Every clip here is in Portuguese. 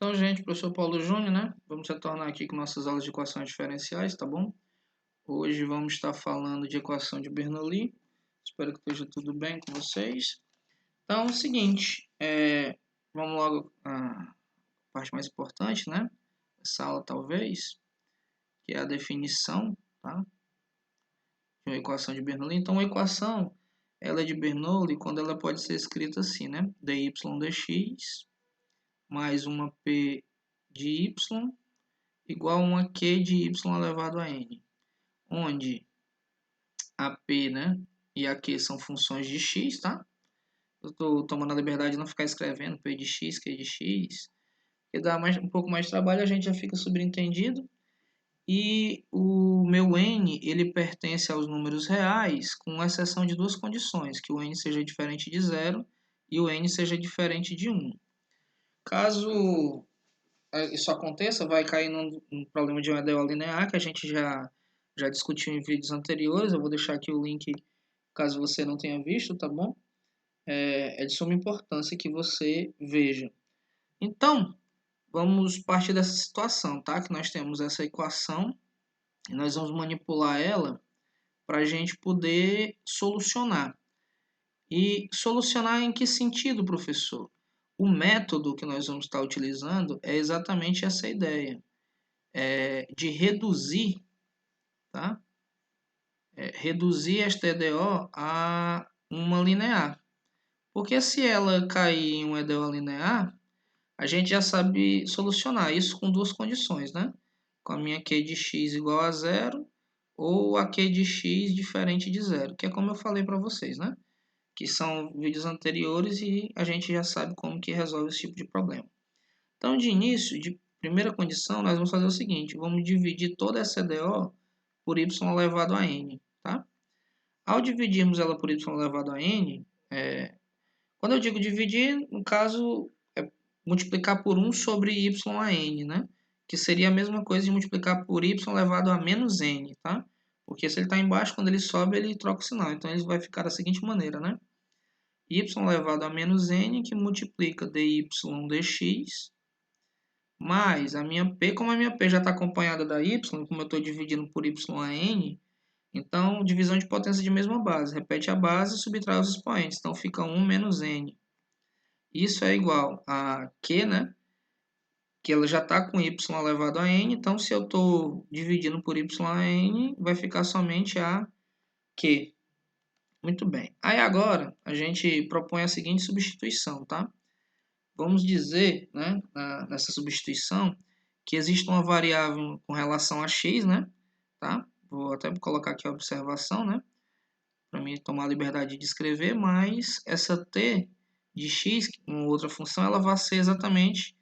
Então, gente, professor Paulo Júnior, né? Vamos retornar aqui com nossas aulas de equações diferenciais, tá bom? Hoje vamos estar falando de equação de Bernoulli. Espero que esteja tudo bem com vocês. Então, é o seguinte, vamos logo à parte mais importante, né? Essa aula, talvez, que é a definição, tá? De uma equação de Bernoulli. Então, a equação, ela é de Bernoulli quando ela pode ser escrita assim, né? dy dx mais uma p de y igual a uma q de y elevado a n, onde a p, né, e a q são funções de x, tá? Eu estou tomando a liberdade de não ficar escrevendo p de x, q de x, que dá um pouco mais de trabalho, a gente já fica subentendido. E o meu n, ele pertence aos números reais, com exceção de duas condições, que o n seja diferente de 0 e o n seja diferente de 1. Caso isso aconteça, vai cair num problema de EDO linear, que a gente já discutiu em vídeos anteriores. Eu vou deixar aqui o link caso você não tenha visto, tá bom? É de suma importância que você veja. Então, vamos partir dessa situação, tá? Que nós temos essa equação e nós vamos manipular ela para a gente poder solucionar. E solucionar em que sentido, professor? O método que nós vamos estar utilizando é exatamente essa ideia. De reduzir, tá? Reduzir esta EDO a uma linear. Porque se ela cair em um EDO linear, a gente já sabe solucionar isso com duas condições, né? Com a minha Q de x igual a zero ou a Q de x diferente de zero, que é como eu falei para vocês, né? Que são vídeos anteriores e a gente já sabe como que resolve esse tipo de problema. Então, de início, de primeira condição, nós vamos fazer o seguinte, vamos dividir toda essa EDO por y elevado a n, tá? Ao dividirmos ela por y elevado a n, quando eu digo dividir, no caso, é multiplicar por 1 sobre y a n, né? Que seria a mesma coisa de multiplicar por y elevado a menos n, tá? Porque se ele está embaixo, quando ele sobe, ele troca o sinal. Então, ele vai ficar da seguinte maneira, né? Y elevado a menos n, que multiplica dy dx, mais a minha P, como a minha P já está acompanhada da Y, como eu estou dividindo por Y a N, então divisão de potência de mesma base. Repete a base e subtrai os expoentes. Então fica 1 menos N. Isso é igual a Q, né? Que ela já está com Y elevado a N. Então se eu estou dividindo por Y a N, vai ficar somente a Q. Muito bem. Aí agora a gente propõe a seguinte substituição, tá? Vamos dizer, né, nessa substituição, que existe uma variável com relação a x, né? Tá? Vou até colocar aqui a observação, né? Para mim tomar a liberdade de escrever, mas essa t de x, uma outra função, ela vai ser exatamente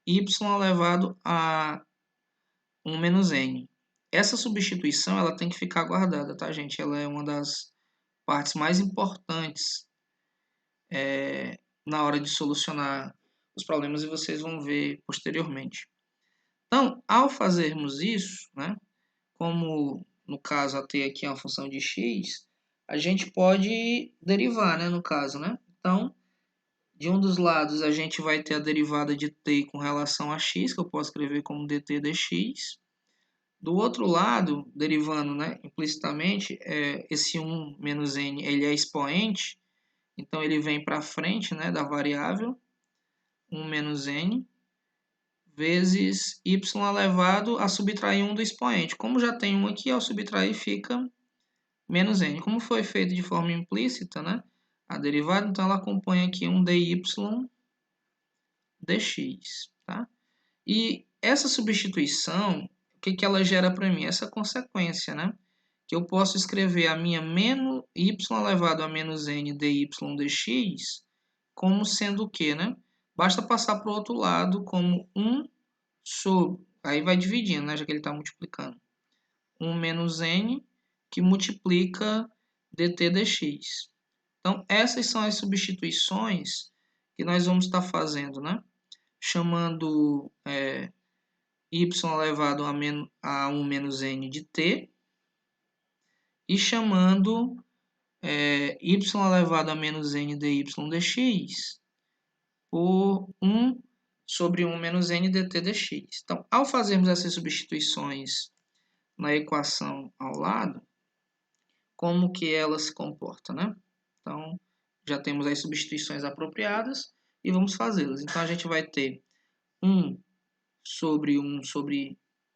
y elevado a 1 menos n. Essa substituição ela tem que ficar guardada, tá, gente? Ela é uma das partes mais importantes na hora de solucionar os problemas e vocês vão ver posteriormente. Então, ao fazermos isso, né, como no caso a t aqui é uma função de x, a gente pode derivar, né, no caso, né? Então, de um dos lados a gente vai ter a derivada de t com relação a x, que eu posso escrever como dt dx. Do outro lado, derivando, né, implicitamente, esse 1 menos n ele é expoente, então ele vem para frente, né, da variável 1 menos n, vezes y elevado a subtrair 1 do expoente. Como já tem 1 aqui, ao subtrair fica menos n. Como foi feito de forma implícita, né, a derivada, então ela acompanha aqui um dy dx. Tá? E essa substituição, o que, que ela gera para mim? Essa consequência, né? Que eu posso escrever a minha menos y elevado a menos n dy dx como sendo o quê, né? Basta passar para o outro lado como 1 sobre... Aí vai dividindo, né? Já que ele está multiplicando. 1 menos n, que multiplica dt dx. Então, essas são as substituições que nós vamos estar fazendo, né? Chamando y elevado a 1 menos n de t e chamando y elevado a menos n dy dx por 1 sobre 1 menos n dt dx. Então, ao fazermos essas substituições na equação ao lado, como que ela se comporta, né? Então, já temos as substituições apropriadas e vamos fazê-las. Então, a gente vai ter 1 sobre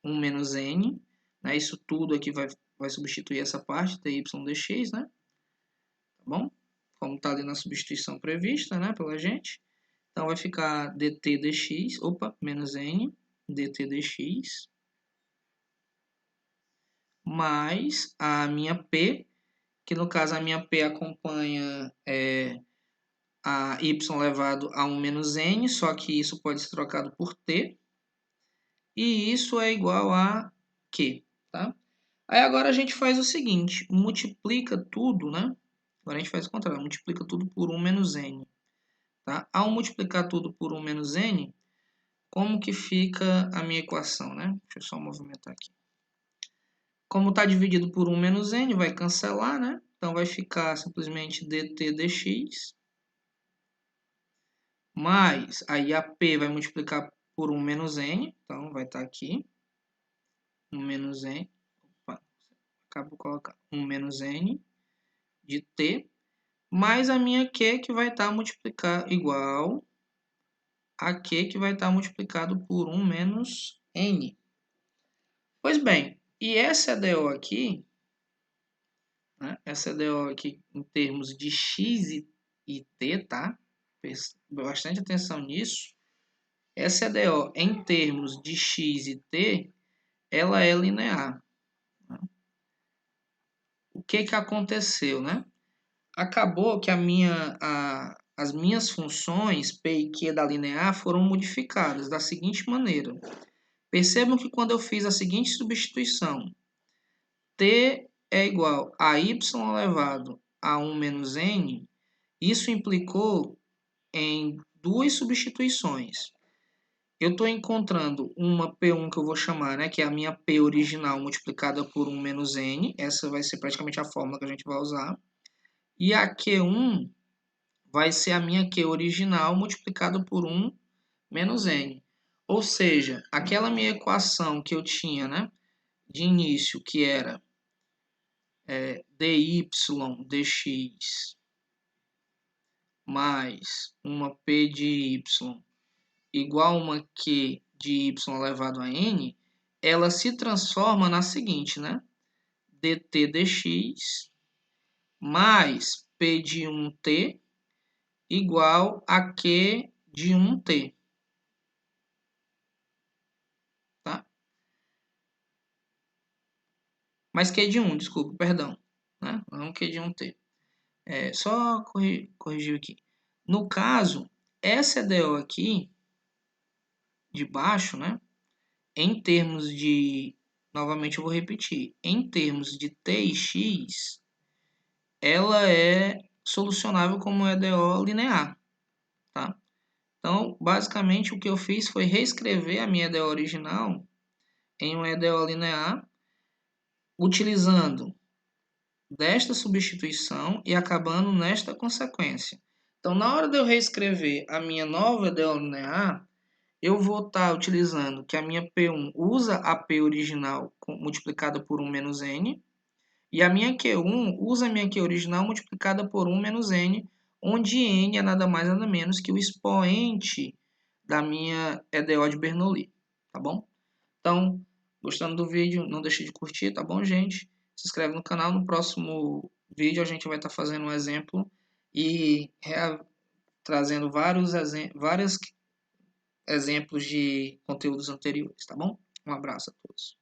1 menos n, né? Isso tudo aqui vai substituir essa parte, dy dx, né? Tá bom? Como está ali na substituição prevista, né, pela gente. Então, vai ficar dt dx, menos n, dt dx, mais a minha p, que no caso a minha p acompanha a y elevado a 1 menos n, só que isso pode ser trocado por t, e isso é igual a q, tá? Aí agora a gente faz o seguinte, multiplica tudo, né? Agora a gente faz o contrário, multiplica tudo por 1 menos n. Tá? Ao multiplicar tudo por 1 menos n, como que fica a minha equação, né? Deixa eu só movimentar aqui. Como está dividido por 1 menos n, vai cancelar, né? Então vai ficar simplesmente dt dx, mais, aí a p vai multiplicar por 1 menos n, então vai estar aqui, 1 menos n, acabo de colocar 1 menos n de t, mais a minha q que vai estar multiplicado igual a q que vai estar multiplicado por 1 menos n. Pois bem, e essa EDO aqui, né? Essa EDO aqui em termos de x e t, tá? Preste bastante atenção nisso. Essa EDO em termos de x e t, ela é linear. Né? O que que aconteceu, né? Acabou que as minhas funções p e q da linear foram modificadas da seguinte maneira. Percebam que quando eu fiz a seguinte substituição, t é igual a y elevado a 1 menos n, isso implicou em duas substituições. Eu estou encontrando uma P1 que eu vou chamar, né, que é a minha P original multiplicada por 1 menos n, essa vai ser praticamente a fórmula que a gente vai usar, e a Q1 vai ser a minha Q original multiplicada por 1 menos n. Ou seja, aquela minha equação que eu tinha, né, de início, que era dy dx mais uma p de y igual a uma q de y elevado a n, ela se transforma na seguinte, né? dt dx mais p de 1t igual a q de 1t. Tá? Mas q de 1, desculpa, perdão. Né? Não q de 1t. Só corrigir aqui. No caso, essa EDO aqui, de baixo, né? Em termos de, novamente eu vou repetir, em termos de t e x, ela é solucionável como EDO linear, tá? Então, basicamente, o que eu fiz foi reescrever a minha EDO original em uma EDO linear, utilizando desta substituição e acabando nesta consequência. Então, na hora de eu reescrever a minha nova EDO linear, eu vou estar utilizando que a minha P1 usa a P original multiplicada por 1 menos n, e a minha Q1 usa a minha Q original multiplicada por 1 menos n, onde n é nada mais nada menos que o expoente da minha EDO de Bernoulli, tá bom? Então, gostando do vídeo, não deixe de curtir, tá bom, gente? Se inscreve no canal, no próximo vídeo a gente vai estar fazendo um exemplo e trazendo vários exemplos de conteúdos anteriores, tá bom? Um abraço a todos.